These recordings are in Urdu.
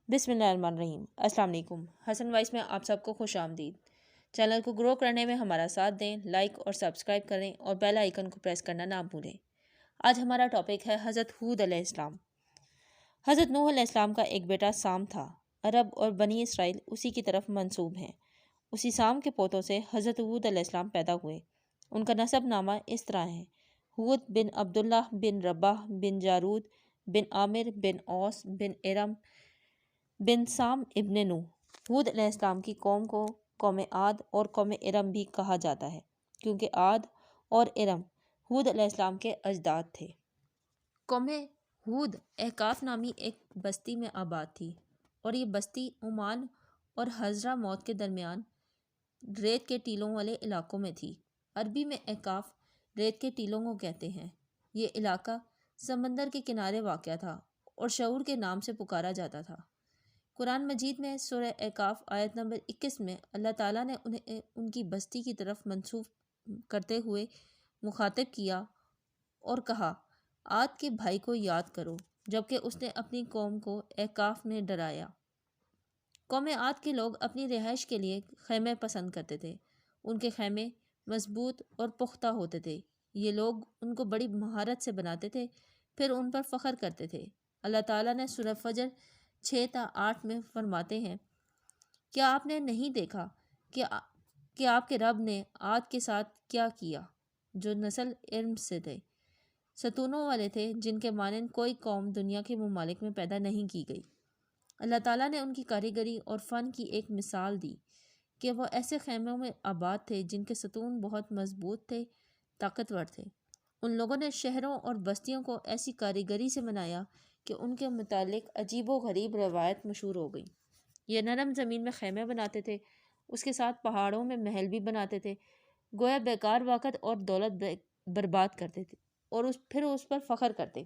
بسم اللہ الرحمن الرحیم۔ السلام علیکم۔ حسن وائس میں آپ سب کو خوش آمدید۔ چینل کو گرو کرنے میں ہمارا ساتھ دیں، لائک اور سبسکرائب کریں اور بیل آئیکن کو پریس کرنا نہ بھولیں۔ آج ہمارا ٹاپک ہے حضرت ہود علیہ السلام۔ حضرت نوح علیہ السلام کا ایک بیٹا سام تھا۔ عرب اور بنی اسرائیل اسی کی طرف منسوب ہیں۔ اسی سام کے پوتوں سے حضرت ہود علیہ السلام پیدا ہوئے۔ ان کا نسب نامہ اس طرح ہے: ہود بن عبداللہ بن رباح بن جارود بن عامر بن اوس بن ارم بن سام ابن نوح۔ ہود علیہ السلام کی قوم کو قوم عاد اور قوم ارم بھی کہا جاتا ہے، کیونکہ عاد اور ارم ہود علیہ السلام کے اجداد تھے۔ قوم ہود احقاف نامی ایک بستی میں آباد تھی، اور یہ بستی عمان اور حضرہ موت کے درمیان ریت کے ٹیلوں والے علاقوں میں تھی۔ عربی میں احقاف ریت کے ٹیلوں کو کہتے ہیں۔ یہ علاقہ سمندر کے کنارے واقع تھا اور شعور کے نام سے پکارا جاتا تھا۔ قرآن مجید میں سورہ احقاف آیت نمبر 21 میں اللہ تعالیٰ نے انہیں ان کی بستی کی طرف منسوب کرتے ہوئے مخاطب کیا اور کہا، عاد کے بھائی کو یاد کرو جبکہ اس نے اپنی قوم کو احقاف میں ڈرایا۔ قوم عاد کے لوگ اپنی رہائش کے لیے خیمے پسند کرتے تھے۔ ان کے خیمے مضبوط اور پختہ ہوتے تھے۔ یہ لوگ ان کو بڑی مہارت سے بناتے تھے، پھر ان پر فخر کرتے تھے۔ اللہ تعالیٰ نے سورہ فجر 6-8 میں فرماتے ہیں، کیا آپ نے نہیں دیکھا کہ آپ کے رب نے عاد کے ساتھ کیا کیا، جو نسل ارم سے تھے، ستونوں والے تھے، جن کے مانند کوئی قوم دنیا کے ممالک میں پیدا نہیں کی گئی۔ اللہ تعالیٰ نے ان کی کاریگری اور فن کی ایک مثال دی کہ وہ ایسے خیموں میں آباد تھے جن کے ستون بہت مضبوط تھے، طاقتور تھے۔ ان لوگوں نے شہروں اور بستیوں کو ایسی کاریگری سے بنایا کہ ان کے متعلق عجیب و غریب روایت مشہور ہو گئی۔ یہ نرم زمین میں خیمے بناتے تھے، اس کے ساتھ پہاڑوں میں محل بھی بناتے تھے، گویا بیکار وقت اور دولت برباد کرتے تھے اور پھر اس پر فخر کرتے۔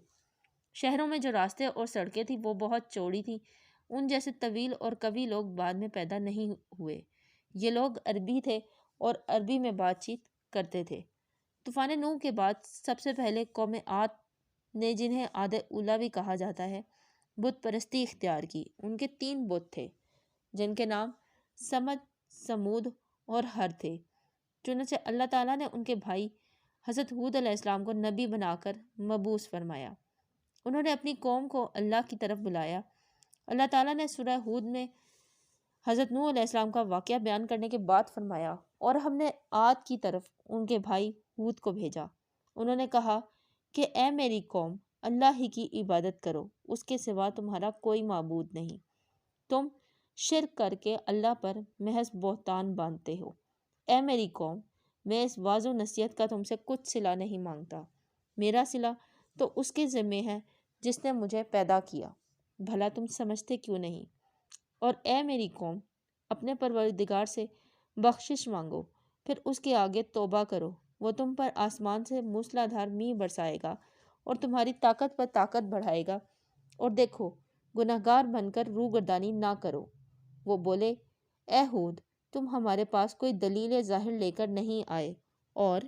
شہروں میں جو راستے اور سڑکیں تھیں وہ بہت چوڑی تھیں۔ ان جیسے طویل اور قوی لوگ بعد میں پیدا نہیں ہوئے۔ یہ لوگ عربی تھے اور عربی میں بات چیت کرتے تھے۔ طوفان نوح کے بعد سب سے پہلے قوم عاد نے، جنہیں عاد اولیٰ بھی کہا جاتا ہے، بت پرستی اختیار کی۔ ان کے 3 بت تھے جن کے نام سمد، سمود اور ہر تھے۔ چنانچہ اللہ تعالیٰ نے ان کے بھائی حضرت ہود علیہ السلام کو نبی بنا کر مبعوث فرمایا۔ انہوں نے اپنی قوم کو اللہ کی طرف بلایا۔ اللہ تعالیٰ نے سورہ ہود میں حضرت نوح علیہ السلام کا واقعہ بیان کرنے کے بعد فرمایا، اور ہم نے عاد کی طرف ان کے بھائی ہود کو بھیجا۔ انہوں نے کہا کہ اے میری قوم، اللہ ہی کی عبادت کرو، اس کے سوا تمہارا کوئی معبود نہیں۔ تم شرک کر کے اللہ پر محض بہتان باندھتے ہو۔ اے میری قوم، میں اس واعظ و نصیحت کا تم سے کچھ صلہ نہیں مانگتا۔ میرا صلہ تو اس کے ذمہ ہے جس نے مجھے پیدا کیا، بھلا تم سمجھتے کیوں نہیں؟ اور اے میری قوم، اپنے پروردگار سے بخشش مانگو، پھر اس کے آگے توبہ کرو، وہ تم پر آسمان سے موسلا دھار میںہ برسائے گا اور تمہاری طاقت پر طاقت بڑھائے گا، اور دیکھو گناہگار بن کر روگردانی نہ کرو۔ وہ بولے، اے ہود، تم ہمارے پاس کوئی دلیل ظاہر لے کر نہیں آئے، اور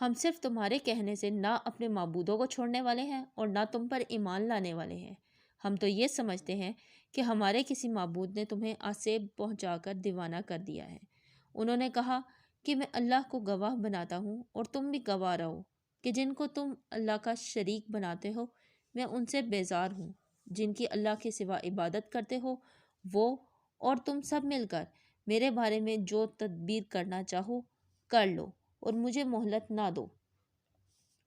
ہم صرف تمہارے کہنے سے نہ اپنے معبودوں کو چھوڑنے والے ہیں اور نہ تم پر ایمان لانے والے ہیں۔ ہم تو یہ سمجھتے ہیں کہ ہمارے کسی معبود نے تمہیں آسیب پہنچا کر دیوانہ کر دیا ہے۔ انہوں نے کہا کہ میں اللہ کو گواہ بناتا ہوں اور تم بھی گواہ رہو کہ جن کو تم اللہ کا شریک بناتے ہو میں ان سے بیزار ہوں۔ جن کی اللہ کے سوا عبادت کرتے ہو وہ اور تم سب مل کر میرے بارے میں جو تدبیر کرنا چاہو کر لو اور مجھے مہلت نہ دو۔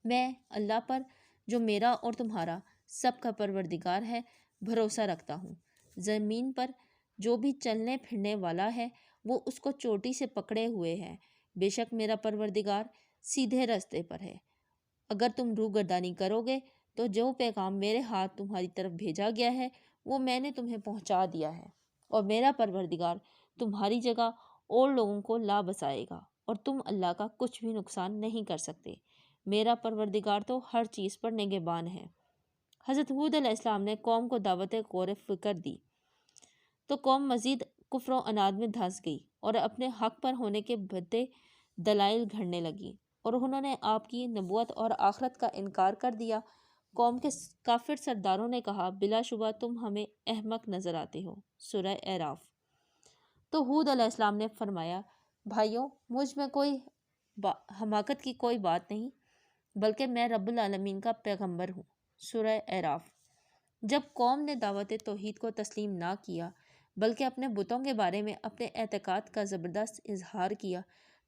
میں اللہ پر، جو میرا اور تمہارا سب کا پروردگار ہے، بھروسہ رکھتا ہوں۔ زمین پر جو بھی چلنے پھرنے والا ہے وہ اس کو چوٹی سے پکڑے ہوئے ہے۔ بے شک میرا پروردگار سیدھے رستے پر ہے۔ اگر تم روگردانی کرو گے تو جو پیغام میرے ہاتھ تمہاری طرف بھیجا گیا ہے وہ میں نے تمہیں پہنچا دیا ہے، اور میرا پروردگار تمہاری جگہ اور لوگوں کو لا بسائے گا، اور تم اللہ کا کچھ بھی نقصان نہیں کر سکتے۔ میرا پروردگار تو ہر چیز پر نگہبان ہے۔ حضرت ہود علیہ السلام نے قوم کو دعوت غور فکر دی تو قوم مزید کفر و عناد میں دھنس گئی اور اپنے حق پر ہونے کے بھدے دلائل گھڑنے لگی، اور انہوں نے آپ کی نبوت اور آخرت کا انکار کر دیا۔ قوم کے کافر سرداروں نے کہا بلا شبہ تم ہمیں احمق نظر آتے ہو۔ سورہ اعراف۔ تو ہود علیہ السلام نے فرمایا بھائیوں مجھ میں کوئی حماقت کی کوئی بات نہیں، بلکہ میں رب العالمین کا پیغمبر ہوں۔ سورہ اعراف۔ جب قوم نے دعوت توحید کو تسلیم نہ کیا بلکہ اپنے بتوں کے بارے میں اپنے اعتقاد کا زبردست اظہار کیا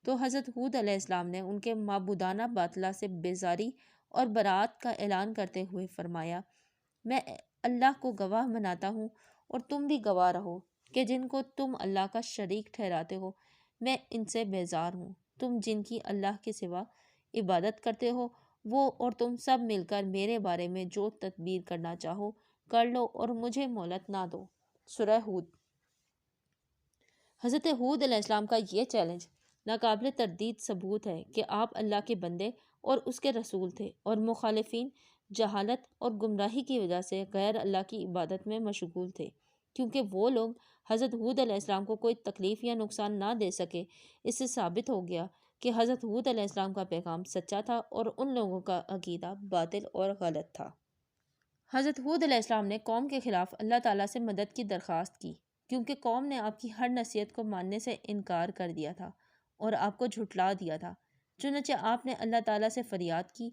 تو حضرت ہود علیہ السلام نے ان کے معبودانہ باطلہ سے بیزاری اور برات کا اعلان کرتے ہوئے فرمایا میں اللہ کو گواہ مناتا ہوں اور تم بھی گواہ رہو کہ جن کو تم اللہ کا شریک ٹھہراتے ہو میں ان سے بیزار ہوں۔ تم جن کی اللہ کے سوا عبادت کرتے ہو وہ اور تم سب مل کر میرے بارے میں جو تدبیر کرنا چاہو کر لو اور مجھے مہلت نہ دو۔ سورہ ہود۔ حضرت ہود علیہ السلام کا یہ چیلنج ناقابل تردید ثبوت ہے کہ آپ اللہ کے بندے اور اس کے رسول تھے، اور مخالفین جہالت اور گمراہی کی وجہ سے غیر اللہ کی عبادت میں مشغول تھے، کیونکہ وہ لوگ حضرت ہود علیہ السلام کو کوئی تکلیف یا نقصان نہ دے سکے۔ اس سے ثابت ہو گیا کہ حضرت ہود علیہ السلام کا پیغام سچا تھا اور ان لوگوں کا عقیدہ باطل اور غلط تھا۔ حضرت ہود علیہ السلام نے قوم کے خلاف اللہ تعالیٰ سے مدد کی درخواست کی، کیونکہ قوم نے آپ کی ہر نصیحت کو ماننے سے انکار کر دیا تھا اور آپ کو جھٹلا دیا تھا۔ چنانچہ آپ نے اللہ تعالیٰ سے فریاد کی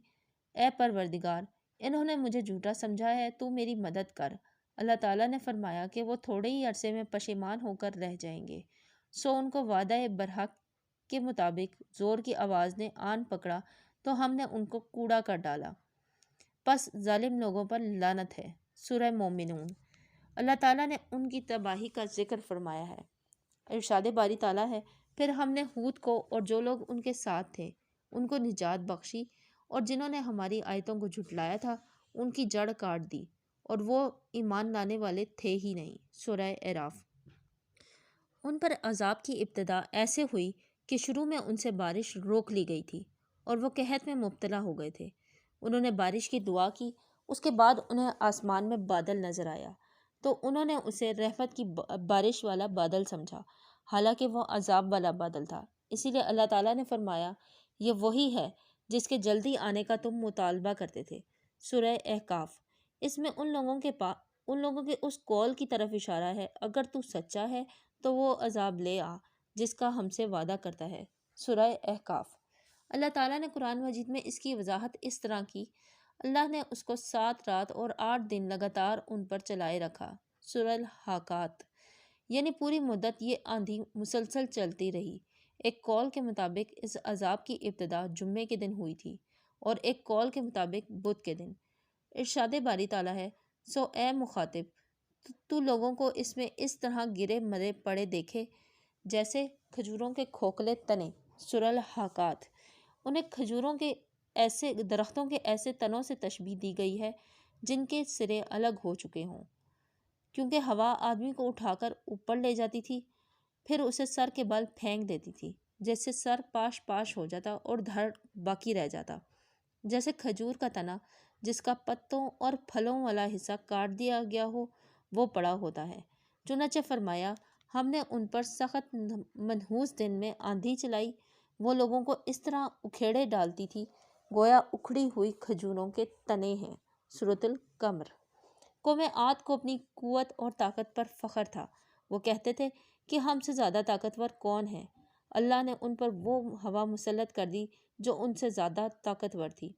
اے پروردگار انہوں نے مجھے جھوٹا سمجھا ہے، تو میری مدد کر۔ اللہ تعالیٰ نے فرمایا کہ وہ تھوڑے ہی عرصے میں پشیمان ہو کر رہ جائیں گے، سو ان کو وعدہ برحق کے مطابق زور کی آواز نے آن پکڑا تو ہم نے ان کو کوڑا کر ڈالا، پس ظالم لوگوں پر لعنت ہے۔ سورہ مومنون۔ اللہ تعالیٰ نے ان کی تباہی کا ذکر فرمایا ہے۔ ارشاد باری تعالیٰ ہے پھر ہم نے ہود کو اور جو لوگ ان کے ساتھ تھے ان کو نجات بخشی، اور جنہوں نے ہماری آیتوں کو جھٹلایا تھا ان کی جڑ کاٹ دی اور وہ ایمان لانے والے تھے ہی نہیں۔ سورہ اعراف۔ ان پر عذاب کی ابتدا ایسے ہوئی کہ شروع میں ان سے بارش روک لی گئی تھی اور وہ قحط میں مبتلا ہو گئے تھے۔ انہوں نے بارش کی دعا کی، اس کے بعد انہیں آسمان میں بادل نظر آیا تو انہوں نے اسے رحمت کی بارش والا بادل سمجھا، حالانکہ وہ عذاب والا بادل تھا۔ اسی لیے اللہ تعالیٰ نے فرمایا یہ وہی ہے جس کے جلدی آنے کا تم مطالبہ کرتے تھے۔ سورہ احقاف۔ اس میں ان لوگوں کے اس قول کی طرف اشارہ ہے اگر تو سچا ہے تو وہ عذاب لے آ جس کا ہم سے وعدہ کرتا ہے۔ سورہ احقاف۔ اللہ تعالیٰ نے قرآن مجید میں اس کی وضاحت اس طرح کی اللہ نے اس کو 7 رات اور 8 دن لگاتار ان پر چلائے رکھا۔ سورہ الحاقات۔ یعنی پوری مدت یہ آندھی مسلسل چلتی رہی۔ ایک قول کے مطابق اس عذاب کی ابتدا جمعے کے دن ہوئی تھی اور ایک قول کے مطابق بدھ کے دن۔ ارشاد باری تعالیٰ ہے سو اے مخاطب تو لوگوں کو اس میں اس طرح گرے مرے پڑے دیکھے جیسے کھجوروں کے کھوکھلے تنے۔ سورہ الحاقات۔ انہیں کھجوروں کے ایسے درختوں کے ایسے تنوں سے تشبیہ دی گئی ہے جن کے سرے الگ ہو چکے ہوں، کیونکہ ہوا آدمی کو اٹھا کر اوپر لے جاتی تھی پھر اسے سر کے بل پھینک دیتی تھی، جیسے سر پاش پاش ہو جاتا اور دھڑ باقی رہ جاتا، جیسے کھجور کا تنا جس کا پتوں اور پھلوں والا حصہ کاٹ دیا گیا ہو وہ پڑا ہوتا ہے۔ چنانچہ فرمایا ہم نے ان پر سخت منحوس دن میں آندھی چلائی، وہ لوگوں کو اس طرح اکھیڑے ڈالتی تھی گویا اکھڑی ہوئی کھجوروں کے تنے ہیں۔ سورۃ القمر۔ قوم عاد کو اپنی قوت اور طاقت پر فخر تھا، وہ کہتے تھے کہ ہم سے زیادہ طاقتور کون ہے؟ اللہ نے ان پر وہ ہوا مسلط کر دی جو ان سے زیادہ طاقتور تھی۔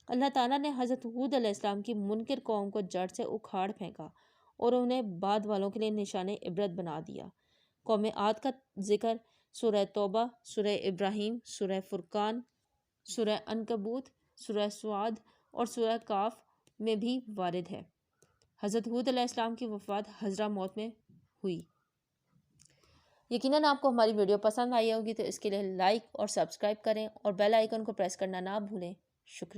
اللہ تعالیٰ نے حضرت ہود علیہ السلام کی منکر قوم کو جڑ سے اکھاڑ پھینکا اور انہیں بعد والوں کے لیے نشان عبرت بنا دیا۔ قوم عاد کا ذکر سورہ توبہ، سورہ ابراہیم، سورہ فرقان، سورہ عنکبوت، سورہ سعد اور سورہ کاف میں بھی وارد ہے۔ حضرت ہود علیہ السلام کی وفات حضرہ موت میں ہوئی۔ یقیناً آپ کو ہماری ویڈیو پسند آئی ہوگی، تو اس کے لیے لائک اور سبسکرائب کریں اور بیل آئیکن کو پریس کرنا نہ بھولیں۔ شکریہ۔